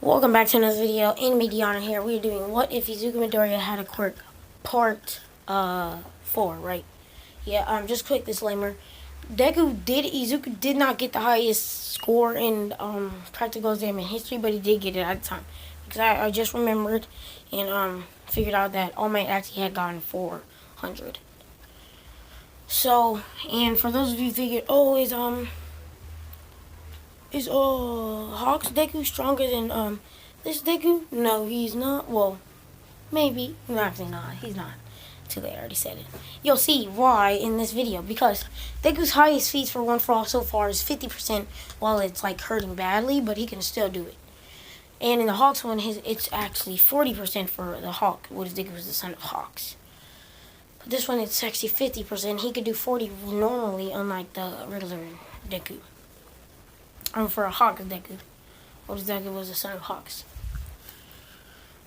Welcome back to another video. In Midorya here. We're doing What If Izuku Midorya Had a Quirk Part 4, right? Yeah, just quick disclaimer. Izuku did not get the highest score in practical exam in history, but he did get it at the time. Because I just remembered and figured out that All Might actually had gotten 400. So, and for those of you who figured, is Hawk's Deku stronger than this Deku? No, he's not. Well, maybe. No, actually not. He's not. Too late, I already said it. You'll see why in this video. Because Deku's highest feats for one for all so far is 50% while it's like hurting badly, but he can still do it. And in the Hawks one, it's actually 40% for the Hawk. What is Deku is the son of Hawks. But this one it's actually 50%. He could do 40 normally, unlike the regular Deku. For a Hawk Deku. What Deku was the son of Hawks.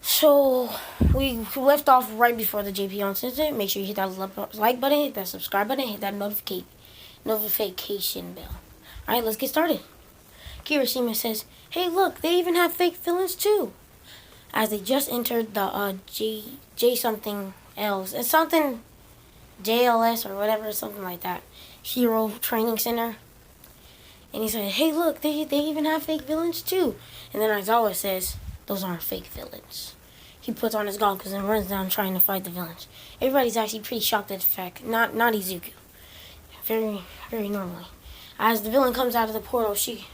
So, we left off right before the JP incident. Make sure you hit that like button, hit that subscribe button, hit that notification bell. Alright, let's get started. Kirishima says, "Hey look, they even have fake villains too." As they just entered the J something else. It's something JLS or whatever, something like that. Hero Training Center. And he said, "Hey, look, they even have fake villains, too." And then Aizawa says, "Those aren't fake villains." He puts on his goggles and runs down trying to fight the villains. Everybody's actually pretty shocked at the fact. Not Izuku. Very, very normally. As the villain comes out of the portal, the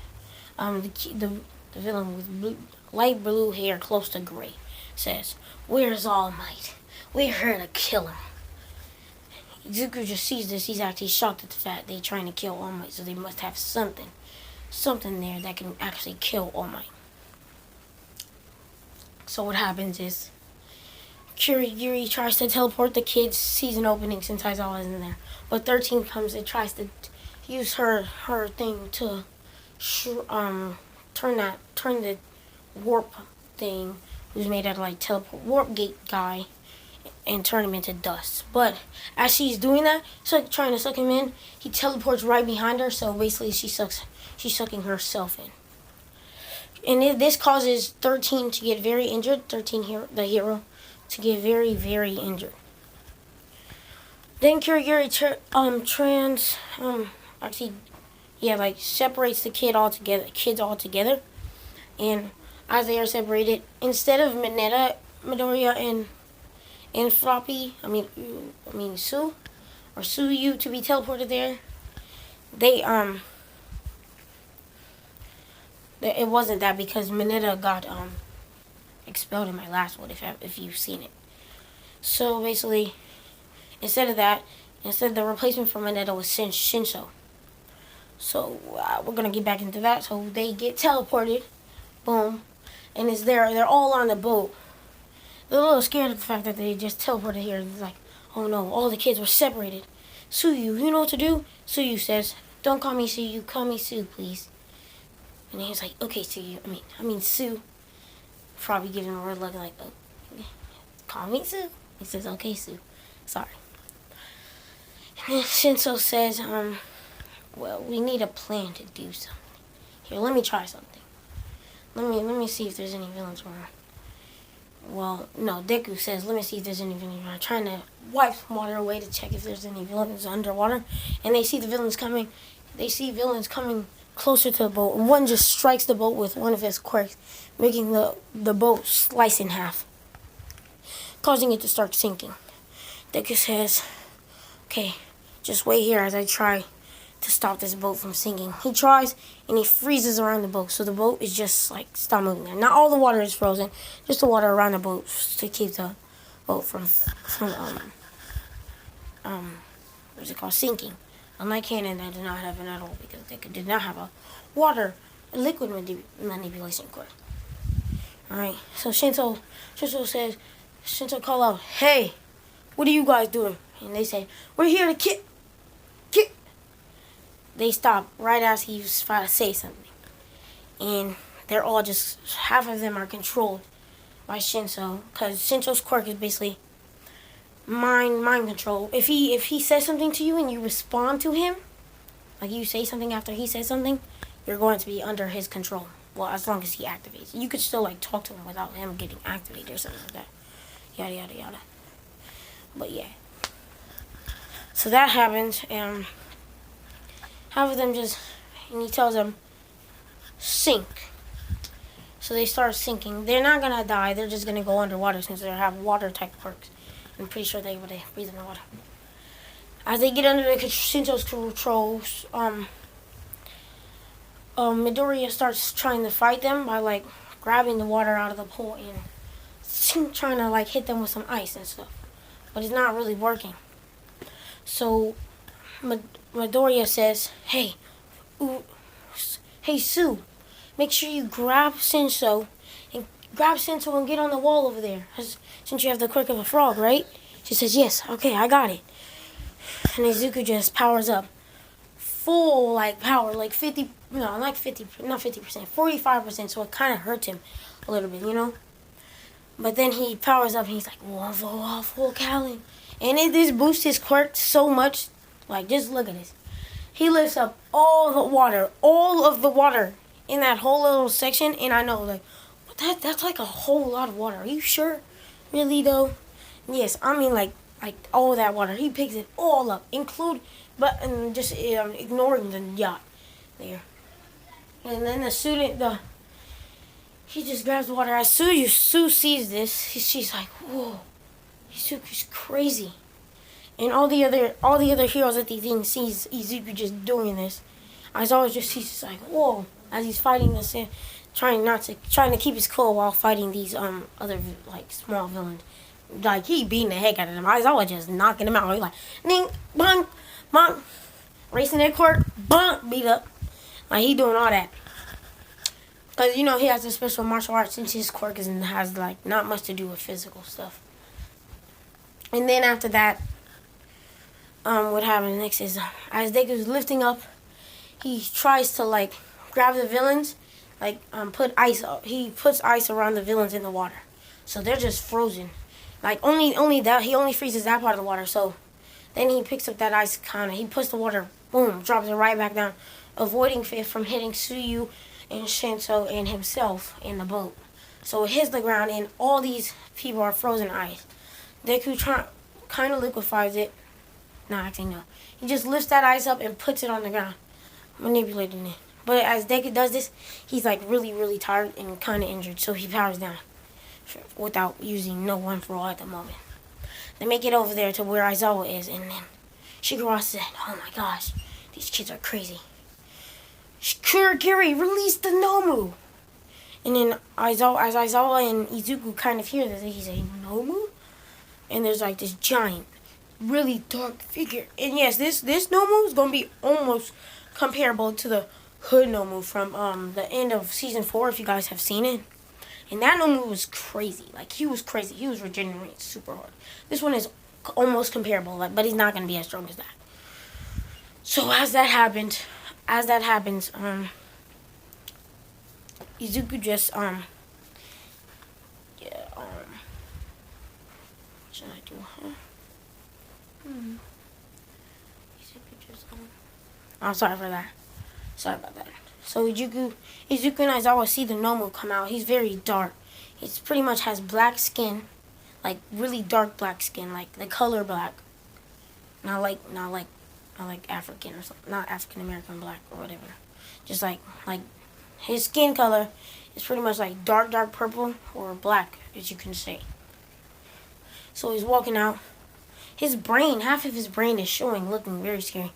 villain with light blue hair close to gray says, "Where's All Might? We're here to kill him." Izuku just sees this. He's actually shocked at the fact they're trying to kill All Might, so they must have something there that can actually kill All Might. So what happens is Yuri tries to teleport the kids' season opening since Aizawa isn't there, but 13 comes and tries to use her thing to turn the warp thing, who's made out of like teleport warp gate guy, and turn him into dust. But as she's doing that, trying to suck him in, he teleports right behind her, so basically she's sucking herself in. And this causes 13 to get very injured, the hero, to get very, very injured. Then Kirigiri separates the kids all together. And as they are separated, instead of Midorya and Floppy, Sue, or Suyu to be teleported there, it wasn't that because Mineta got expelled in my last one, if you've seen it. So basically, instead the replacement for Mineta was Shinso. So we're gonna get back into that. So they get teleported, boom, and they're all on the boat. They're a little scared of the fact that they just teleported here. It's like, oh no, all the kids were separated. Suyu, you know what to do? Suyu says, "Don't call me Suyu, call me Sue, please." And he's like, "Okay, Suyu, I mean Sue." Probably giving a word look like, "Oh, call me Sue." He says, "Okay, Sue, sorry." And then Shinso says, "Well, we need a plan to do something. Here, let me try something. Let me see if there's any villains around." Well, no, Deku says, "Let me see if there's any villains around." Trying to wipe some water away to check if there's any villains underwater. And they see the villains coming. They see villains coming closer to the boat. And one just strikes the boat with one of his quirks, making the boat slice in half, causing it to start sinking. Deku says, "Okay, just wait here as I try to stop this boat from sinking." He tries, and he freezes around the boat, so the boat is just like stop moving. Not all the water is frozen, just the water around the boat to keep the boat from what's it called, sinking. Unlike Cannon, that did not have it at all because they did not have a liquid manipulation quirk. All right, so Shinso call out, "Hey, what are you guys doing?" And they say, "We're here to kick." They stop right as he's about to say something. And they're all just, half of them are controlled by Shinso. Because Shinso's quirk is basically mind control. If he says something to you and you respond to him, like you say something after he says something, you're going to be under his control. Well, as long as he activates. You could still, like, talk to him without him getting activated or something like that. Yada, yada, yada. But, yeah. So that happens, and half of them just... And he tells them, sink. So they start sinking. They're not going to die. They're just going to go underwater since they have water-type quirks. I'm pretty sure they're able to breathe in the water. As they get under the Shinto's controls, Midorya starts trying to fight them by, like, grabbing the water out of the pool and trying to, like, hit them with some ice and stuff. But it's not really working. So Midorya says, hey, Sue, make sure you grab Shinso and get on the wall over there. Since you have the quirk of a frog, right? She says, yes, okay, I got it. And Izuku just powers up. Full, like, power, like 50, no, like 50, not 50%, 45%, so it kind of hurts him a little bit, you know? But then he powers up and he's like, full Callan. And it just boosts his quirk so much. Like, just look at this. He lifts up all of the water in that whole little section. And I know, like, that's like a whole lot of water. Are you sure? Really, though? Yes, I mean, like all that water. He picks it all up, ignoring the yacht there. And then he just grabs the water. As Sue sees this, she's like, whoa, Izuku's crazy. And all the other heroes at the thing sees Izuku just doing this. Aizawa just sees, like, whoa, as he's fighting this, trying to keep his cool while fighting these other, like, small villains. Like, he beating the heck out of them. Aizawa just knocking them out. He's like, ding, bong, bong, racing that court, bong, beat up. Like, he doing all that. Because, you know, he has a special martial arts since his quirk has, like, not much to do with physical stuff. And then after that, what happens next is, as Deku's lifting up, he tries to, like, grab the villains, like, he puts ice around the villains in the water. So they're just frozen. Like, only that, he only freezes that part of the water, so then he picks up that ice he puts the water, boom, drops it right back down, avoiding it from hitting Suyu and Shinso and himself in the boat. So it hits the ground, and all these people are frozen ice. Deku kind of liquefies it. No, actually, no. He just lifts that ice up and puts it on the ground, manipulating it. But as Deku does this, he's, like, really, really tired and kind of injured, so he powers down without using no one for all at the moment. They make it over there to where Aizawa is, and then Shigaraki said, oh my gosh, these kids are crazy. Kurogiri, release the Nomu! And then as Aizawa and Izuku kind of hear this, he says, Nomu? And there's, like, this giant, really dark figure. And yes, this Nomu is going to be almost comparable to the Hood Nomu from the end of Season 4, if you guys have seen it. And that Nomu was crazy. Like, he was crazy. He was regenerating super hard. This one is almost comparable, like, but he's not going to be as strong as that. So as that happens, Izuku just, what should I do, huh? Izuku just, I'm sorry for that. Sorry about that. So Izuku and Aizawa see the Nomu come out. He's very dark. He pretty much has black skin, like really dark black skin, like the color black. Not like African or something. Not African American black or whatever. Just like his skin color is pretty much like dark purple or black, as you can say. So he's walking out. Half of his brain is showing, looking very scary.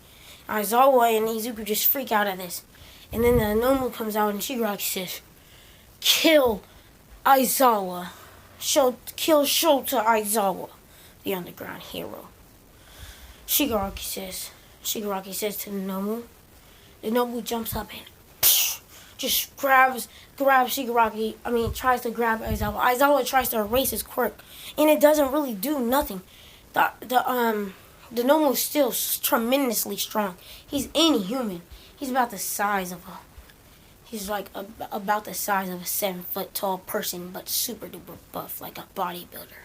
Aizawa and Izuku just freak out at this. And then the Nomu comes out and Shigaraki says, kill Aizawa. Kill Shota Aizawa, the underground hero. Shigaraki says to the Nomu. The Nomu jumps up and just grabs Shigaraki. Tries to grab Aizawa. Aizawa tries to erase his quirk, and it doesn't really do nothing. The Nomu is still tremendously strong. He's inhuman. He's about the size of about the size of a 7-foot tall person, but super duper buff, like a bodybuilder.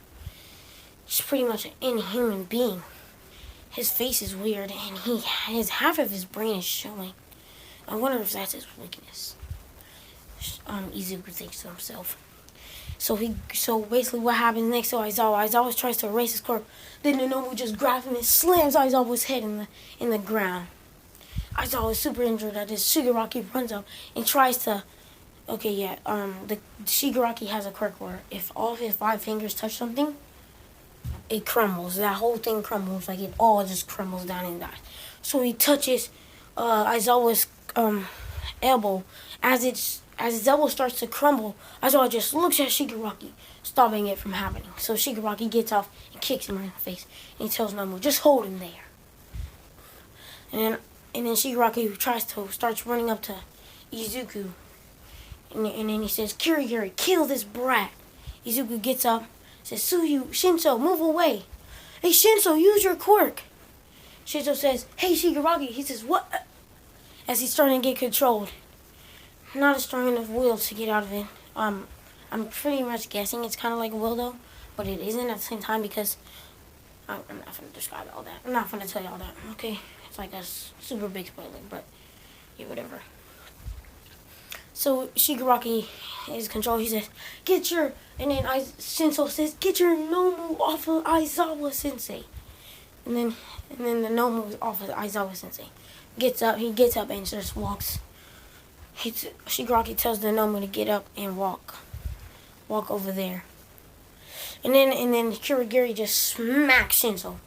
He's pretty much an inhuman being. His face is weird, and half of his brain is showing. I wonder if that's his weakness. Izuku thinks to himself. So basically what happens next to Aizawa tries to erase his quirk. Then the Nomu just grabs him and slams Aizawa's head in the ground. Aizawa is super injured at this. Shigaraki runs up and tries to. Okay, yeah. The Shigaraki has a quirk where if all of his 5 fingers touch something, it crumbles. That whole thing crumbles. Like it all just crumbles down and dies. So he touches Aizawa's elbow. As his elbow starts to crumble, Aizawa just looks at Shigaraki, stopping it from happening. So Shigaraki gets off and kicks him right in the face. And he tells Nomu, just hold him there. And then Shigaraki starts running up to Izuku. And then he says, Kirigiri, kill this brat. Izuku gets up, says, Shinso, move away. Hey, Shinso, use your quirk. Shinso says, hey, Shigaraki. He says, what? As he's starting to get controlled. Not a strong enough will to get out of it. I'm pretty much guessing it's kind of like a will, though. But it isn't at the same time because I'm not going to describe all that. I'm not going to tell you all that, okay? It's like a super big spoiler, but yeah, whatever. So Shigaraki is controlled. He says, and then Shinso says, get your Nomu off of Aizawa Sensei. And then the Nomu is off of Aizawa Sensei. He gets up and just walks. Shigaraki tells the Nomu to get up and walk over there. And then Kirigiri just smacks Shinso.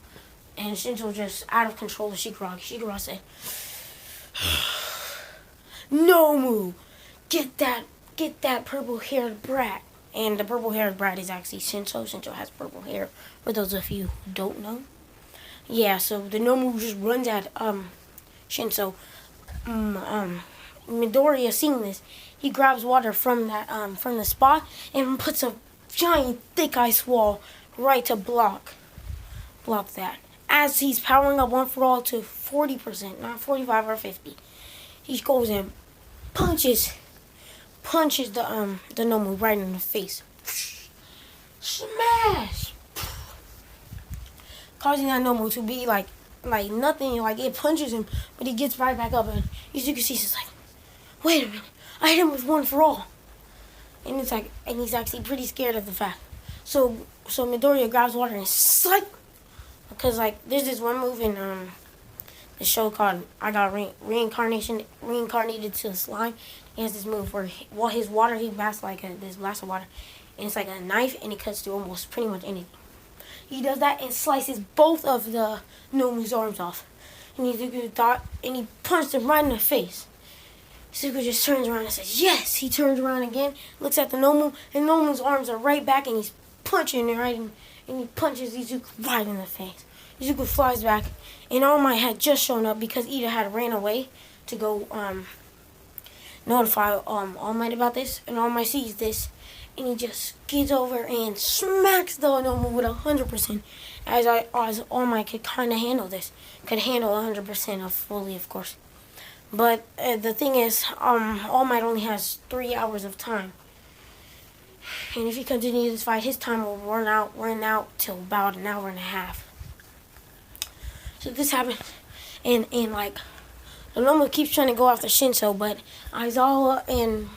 And Shinso just out of control of Shigaraki. Shigaraki said, Nomu, get that purple-haired brat. And the purple-haired brat is actually Shinso. Shinso has purple hair, for those of you who don't know. Yeah, so the Nomu just runs at Shinso. Midorya, seeing this, he grabs water from the spot and puts a giant thick ice wall right to block that. As he's powering up One For All to 40%, not 45 or 50, he goes and punches the Nomu right in the face. Smash! Causing that Nomu to be like nothing, like it punches him, but he gets right back up, and Izuku sees it's like, wait a minute, I hit him with One For All. And it's like, and he's actually pretty scared of the fact. So Midorya grabs water and slap. Because like there's this one move in the show called I Got Reincarnated to a Slime. He has this move where his water, he blasts like this blast of water, and it's like a knife, and it cuts through almost pretty much anything. He does that and slices both of the Nomu's arms off. And he punched him right in the face. Izuku just turns around and says, yes! He turns around again, looks at the Nomu, and Nomu's arms are right back, and he's punching it right in, and he punches Izuku right in the face. Izuku flies back, and All Might had just shown up because Ida had ran away to go notify All Might about this, and All Might sees this, and he just gets over and smacks the Nomu with 100%, as All Might could kind of handle this, could handle 100% of fully, of course. But the thing is, All Might only has 3 hours of time. And if he continues this fight, his time will run out till about an hour and a half. So this happens, and like, the Nomu keeps trying to go after Shinso, but Aizawa and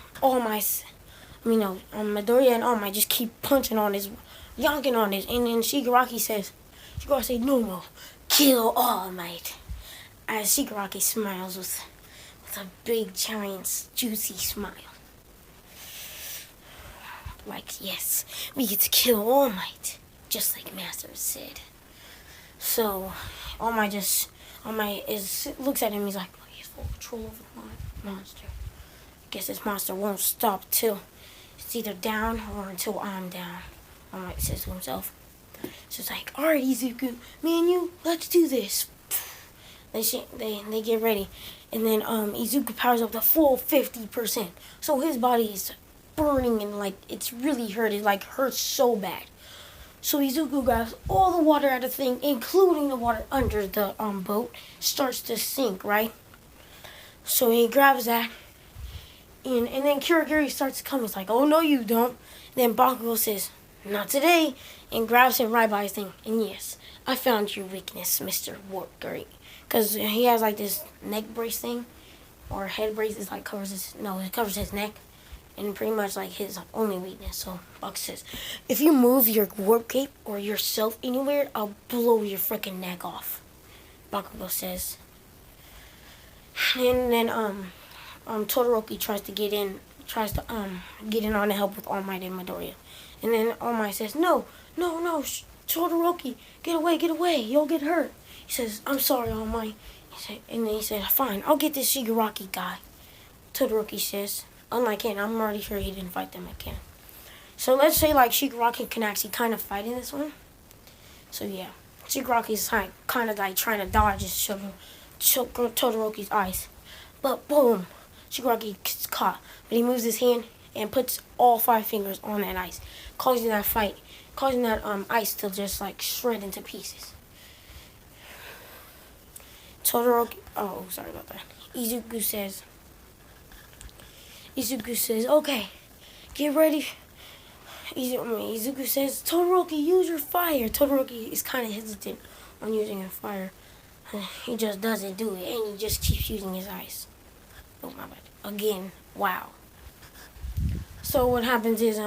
Midorya and All Might just keep punching on this, yanking on this, and then Shigaraki says, Nomu, kill All Might. As Shigaraki smiles with a big, giant, juicy smile. Like, yes, we get to kill All Might, just like Master said. So, All Might looks at him, he's like, oh, he has full control over the monster. I guess this monster won't stop till it's either down or until I'm down, All Might says to himself. So it's like, alright, Izuku, me and you, let's do this. They get ready, and then Izuku powers up to full 50%. So his body is burning and like it's really hurt. It like hurts so bad. So Izuku grabs all the water out of the thing, including the water under the boat, starts to sink, right? So he grabs that, and then Kirigiri starts to come. He's like, oh no you don't. Then Bakugo says, not today, and grabs him right by his thing. And yes, I found your weakness, Mr. Warp-Guri. Because he has like this neck brace thing, or head brace. It covers his neck. and pretty much like his only weakness. So Buck says, if you move your warp cape or yourself anywhere, I'll blow your freaking neck off. Bakugo says. And then Todoroki tries to get in on to help with All Might and Midoriya. And then All Might says, no, Todoroki, get away, you'll get hurt. He says, I'm sorry, All Might. And then he said, fine, I'll get this Shigaraki guy. Todoroki says, unlike him, I'm already sure he didn't fight them again. So let's say like Shigaraki can actually kind of fight in this one. So yeah, Shigaraki's kind of like trying to dodge and shove Todoroki's ice. But boom, Shigaraki gets caught. But he moves his hand and puts all 5 fingers on that ice, causing that ice to just like shred into pieces. Todoroki, oh, sorry about that. Izuku says, okay, get ready. Izuku says, Todoroki, use your fire. Todoroki is kind of hesitant on using his fire. He just doesn't do it, and he just keeps using his ice. Oh, my bad. Again, wow. So what happens is,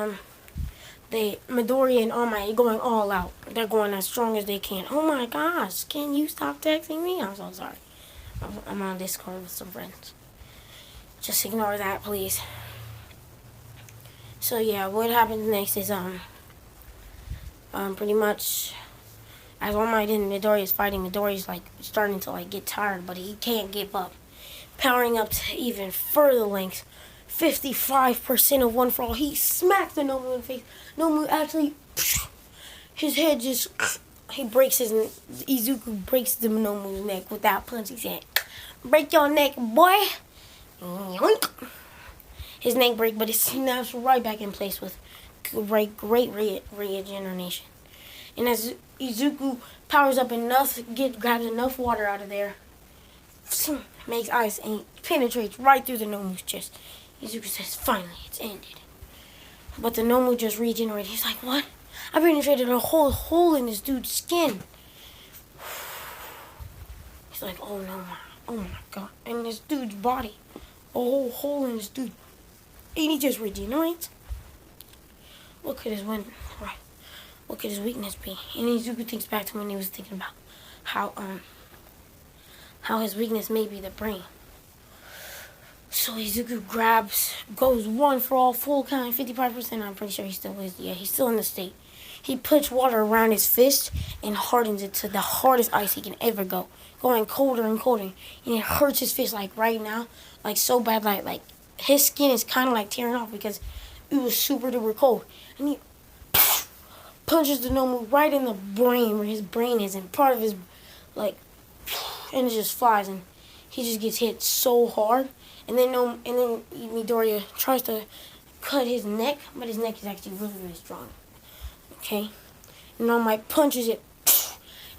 Midorya and All Might are going all out. They're going as strong as they can. Oh my gosh, can you stop texting me? I'm so sorry. I'm on Discord with some friends. Just ignore that, please. So yeah, what happens next is pretty much as All Might and Midorya is fighting, Midoriya's like starting to like get tired, but he can't give up. Powering up to even further lengths. 55% of One For All. He smacks the Nomu in the face. Nomu actually, his head just, Izuku breaks the Nomu's neck with that punch. He said, break your neck, boy. Yoink. His neck break, but it snaps right back in place with great regeneration. And as Izuku powers up enough, grabs enough water out of there, makes ice, and penetrates right through the Nomu's chest. Izuku says, finally, it's ended. But the Nomu just regenerated. He's like, what? I penetrated a whole hole in this dude's skin. He's like, oh no, oh my god. And this dude's body, a whole hole in this dude. And he just regenerates. What could his weakness be? And Izuku thinks back to when he was thinking about how his weakness may be the brain. So Izuku goes One For All, full count, 55%. I'm pretty sure he still is. Yeah, he's still in the state. He puts water around his fist and hardens it to the hardest ice he can ever go. Going colder and colder. And it hurts his fist like right now. Like so bad, like his skin is kind of like tearing off because it was super duper cold. And he punches the Nomu right in the brain where his brain is. And part of his, and it just flies. And he just gets hit so hard. And then Midorya tries to cut his neck, but his neck is actually really, really strong. Okay? And All Might punches it.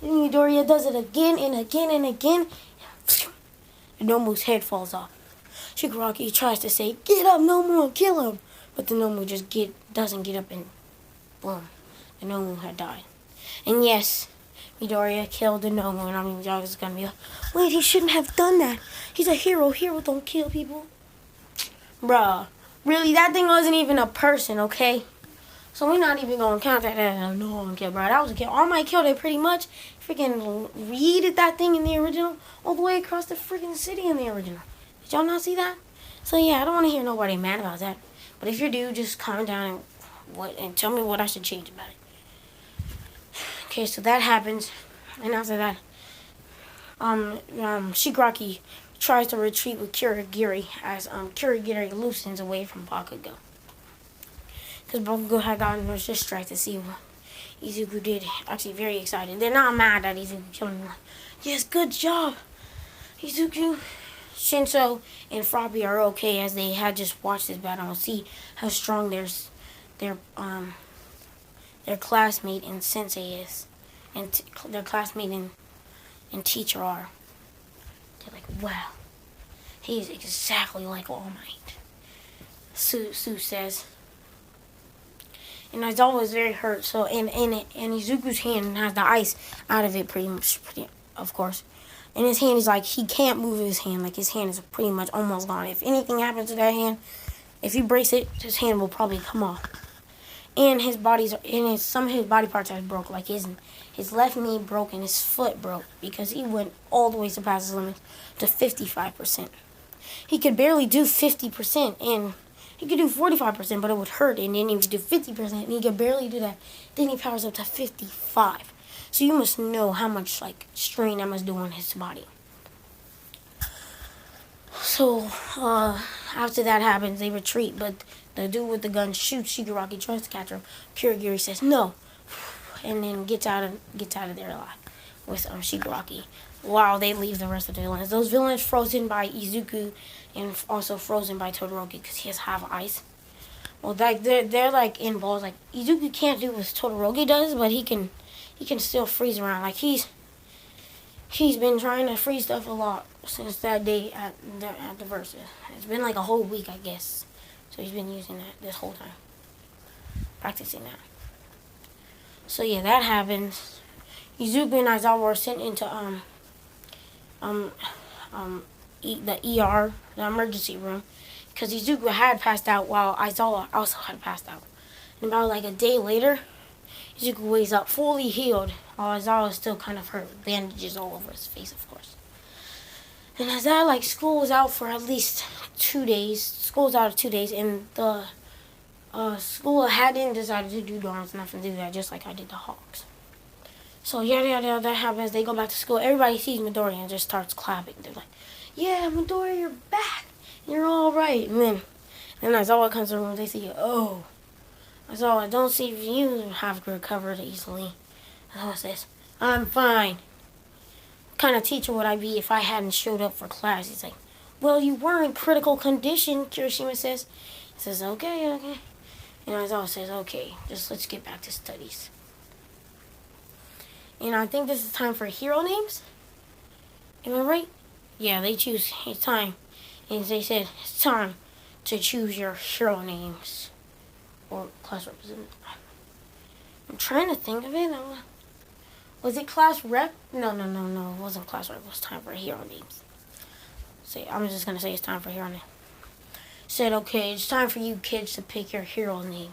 And Midorya does it again and again and again. And Nomu's head falls off. Shigaraki tries to say, get up, Nomu, and kill him. But the Nomu just doesn't get up, and boom. The Nomu had died. And yes, Midorya killed the Nomu, and I mean, y'all is gonna be like, wait, he shouldn't have done that. He's a hero. Hero don't kill people. Bruh. Really, that thing wasn't even a person, okay? So we're not even gonna count that as a no kill, bro. That was a kill. All Might killed it pretty much. Freaking yeeted that thing in the original all the way across the freaking city in the original. Did y'all not see that? So yeah, I don't want to hear nobody mad about that. But if you do, just comment down and tell me what I should change about it. Okay, so that happens, and after that, Shigaraki tries to retreat with Kurogiri as Kurogiri loosens away from Bakugo. Because Bakugo had gotten was distracted to see what Izuku did. Actually, very excited. They're not mad that Izuku killed him. Like, yes, good job, Izuku. Shinso and Frobby are okay as they had just watched this battle and see how strong their classmate and sensei is, and their classmate and teacher are. They're like, wow, he's exactly like All Might. Sue says. And Aizawa is very hurt, so and Izuku's hand has the ice out of it pretty, of course. And his hand is like, he can't move his hand, like his hand is pretty much almost gone. If anything happens to that hand, If he breaks it, his hand will probably come off. And some of his body parts are broke, like his left knee broke and his foot broke because he went all the way to pass his limits to 55%. He could barely do 50%, and he could do 45%, but it would hurt. And then he would do 50%, and he could barely do that. Then he powers up to 55. So you must know how much strain that must do on his body. So after that happens, they retreat, but the dude with the gun shoots Shigaraki, tries to catch him. Kurogiri says no, and then gets out of there alive with Shigaraki. While they leave the rest of the villains, those villains frozen by Izuku and also frozen by Todoroki because he has half ice. Well, they're like in balls. Like Izuku can't do what Todoroki does, but he can still freeze around. Like he's been trying to freeze stuff a lot since that day at the Versus. It's been like a whole week, I guess. So he's been using that this whole time, practicing that. So yeah, that happens. Izuku and Aizawa are sent into the ER, the emergency room, because Izuku had passed out while Aizawa also had passed out. And about like a day later, Izuku wakes up fully healed, while Aizawa is still kind of hurt, bandages all over his face, of course. And as that, school was out for at least 2 days. School was out of 2 days, and the school hadn't decided to do dorms, nothing to do that, just like I did the Hawks. So that happens. They go back to school. Everybody sees Midorya and just starts clapping. They're like, "Yeah, Midorya, you're back. You're all right." And then Aizawa comes to the room. They say, "Oh, Aizawa, don't see if you have recovered easily." Aizawa says, "I'm fine. What kind of teacher would I be if I hadn't showed up for class?" He's like, "Well, you were in critical condition," Kirishima says. He says, okay. And Aizawa says, "Okay, just let's get back to studies." And I think this is time for hero names. Am I right? Yeah, they choose. It's time. And they said, it's time to choose your hero names. Or class representative. I'm trying to think of it. Was it class rep? No. It wasn't class rep. It was time for hero names. I'm just going to say it's time for hero name. Said, okay, it's time for you kids to pick your hero name.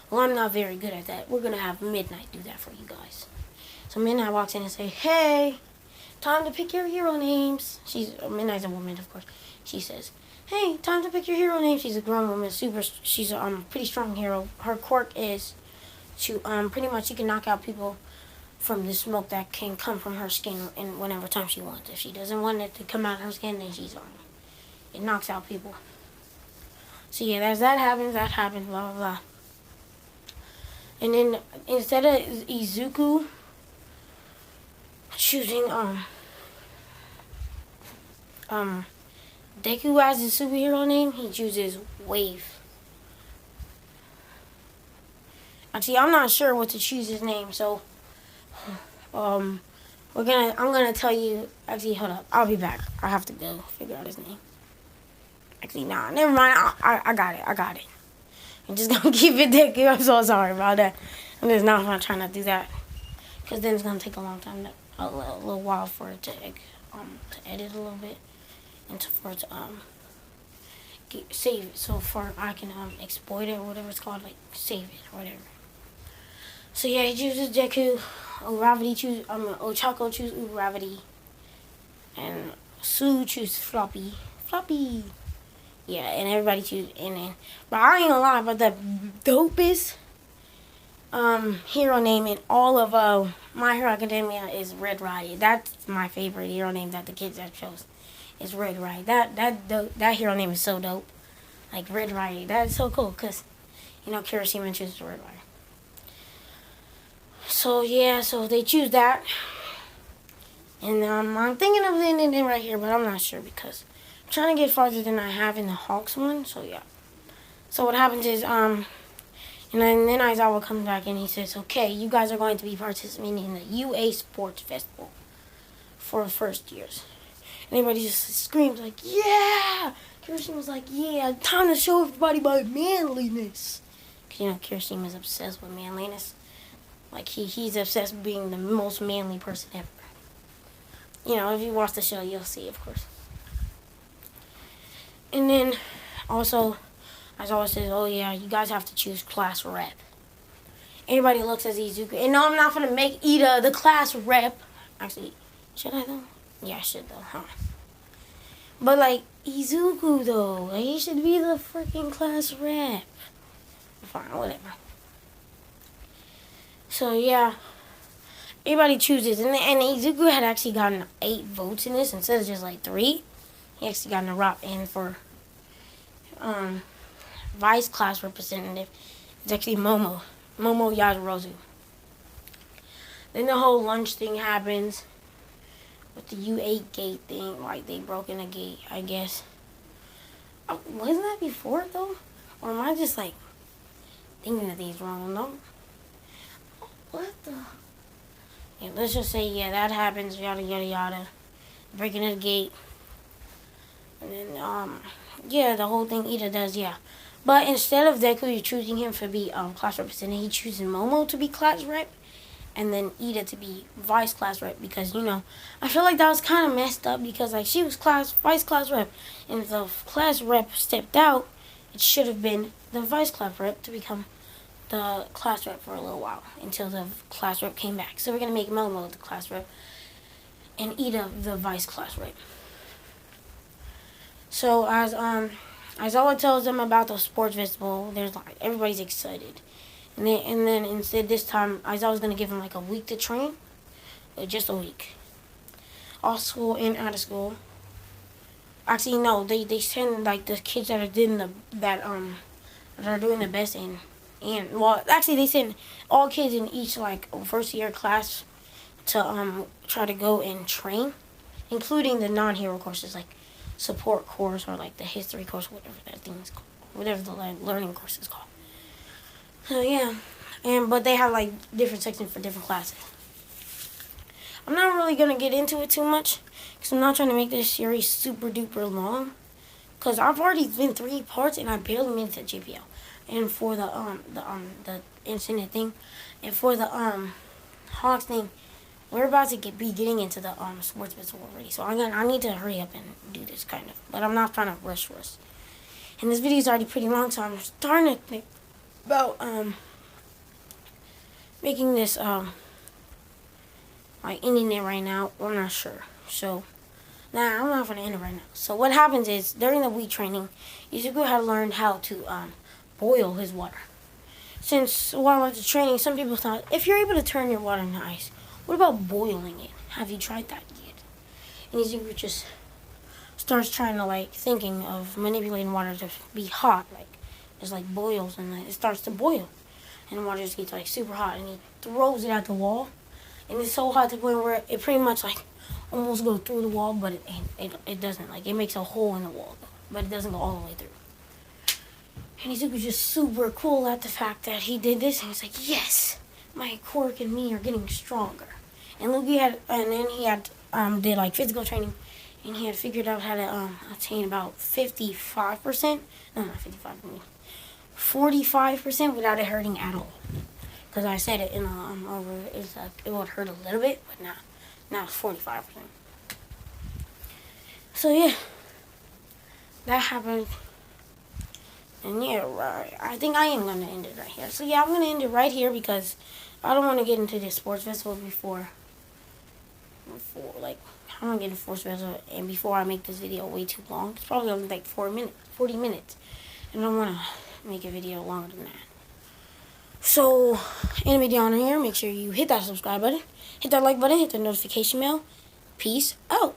Well, I'm not very good at that. We're going to have Midnight do that for you guys. So Midnight walks in and say, "Hey, time to pick your hero names." Midnight's a woman, of course. She says, "Hey, time to pick your hero name." She's a grown woman, she's a pretty strong hero. Her quirk is to pretty much she can knock out people from the smoke that can come from her skin in whenever time she wants. If she doesn't want it to come out of her skin, then it knocks out people. So yeah, that happens, blah blah blah. And then instead of Izuku choosing Deku as his superhero name, he chooses Wave. Actually, I'm not sure what to choose his name, so I'm gonna tell you. Actually, hold up, I'll be back. I have to go figure out his name. Actually, nah, never mind. I got it. I'm just gonna keep it Deku. I'm so sorry about that. I'm just not gonna try not to do that, because then it's gonna take a long time, a little while for it to edit a little bit, and for it to save it, so far I can exploit it or whatever it's called, save it or whatever. So yeah, he chooses Deku. Ochako chooses Gravity, and Sue chooses Floppy. Yeah, and everybody chooses but I ain't gonna lie, but the dopest hero name in all of My Hero Academia is Red Riot. That's my favorite hero name that the kids have chose. Is Red Riot. That hero name is so dope. Like Red Riot. That's so cool because Kirishima chooses Red Riot. So yeah, so they choose that. And I'm thinking of ending it right here, but I'm not sure because I'm trying to get farther than I have in the Hawks one. So yeah. So what happens is and then Aizawa comes back and he says, "Okay, you guys are going to be participating in the UA Sports Festival for the first years." And everybody just screams like, "Yeah!" Kirishima's like, "Yeah, time to show everybody my manliness." Because Kirishima's obsessed with manliness. Like he's obsessed with being the most manly person ever. If you watch the show, you'll see, of course. And then also Aizawa says, "Oh yeah, you guys have to choose class rep." Everybody looks at Izuku, and no, I'm not gonna make Ida the class rep. Actually, should I though? Yeah, I should though, huh? But like Izuku though, like, he should be the freaking class rep. Fine, whatever. So yeah, everybody chooses, and Izuku had actually gotten 8 votes in this instead of just like 3. He actually got a rop in for vice class representative. It's actually Momo Yajirozu. Then the whole lunch thing happens with the U8 gate thing, like they broke in a gate, I guess. Oh, wasn't that before though? Or am I just like thinking of these wrong? No. What the? Yeah, let's just say, yeah, that happens, yada yada yada. Breaking the gate. And then, yeah, the whole thing Ida does, yeah. But instead of Deku choosing him to be class representative, he chooses Momo to be class rep, and then Ida to be vice class rep, because, you know, I feel like that was kind of messed up, because, like, she was vice class rep, and if the class rep stepped out, it should have been the vice class rep to become the class rep for a little while, until the class rep came back. So we're going to make Momo the class rep, and Ida the vice class rep. So as Aizawa tells them about the sports festival, there's like everybody's excited, and then instead this time Aizawa's gonna give them like a week to train, just a week, off school and out of school. Actually, no, they send like the kids that are doing that are doing the best and well, actually they send all kids in each like first year class to try to go and train, including the non-hero courses like support course or like the history course, whatever that thing is called, whatever the learning course is called. So yeah, but they have like different sections for different classes. I'm not really gonna get into it too much because I'm not trying to make this series super duper long. Cause I've already been 3 parts and I barely made it to JPL. And for the incident thing, and for the Hawks thing, we're about to be getting into the sports festival already, so I need to hurry up and do this kind of. But I'm not trying to rush. And this video is already pretty long, so I'm starting to think about making this like ending it right now. I'm not sure. So I'm not gonna end it right now. So what happens is during the week training, Izuku had learned how to boil his water. Since while at the training, some people thought if you're able to turn your water into ice, what about boiling it? Have you tried that yet? And Izuku just starts trying to like thinking of manipulating water to be hot, like just like boils, and it starts to boil, and the water just gets like super hot, and he throws it at the wall, and it's so hot to the point where it pretty much like almost goes through the wall, but it doesn't. Like it makes a hole in the wall, but it doesn't go all the way through. And Izuku's just super cool at the fact that he did this, and he's like, yes, my Quirk and me are getting stronger. And Luigi did like physical training, and he had figured out how to attain about 55%. No, not 55. 45% without it hurting at all. Because I said it in it would hurt a little bit, but now it's 45%. So yeah, that happened. And yeah, right. I think I am gonna end it right here. So yeah, I'm gonna end it right here because I don't want to get into this sports festival before like I don't want to get into sports festival and before I make this video way too long. It's probably only like 40 minutes, and I don't want to make a video longer than that. So, end the video on here. Make sure you hit that subscribe button, hit that like button, hit the notification bell. Peace out.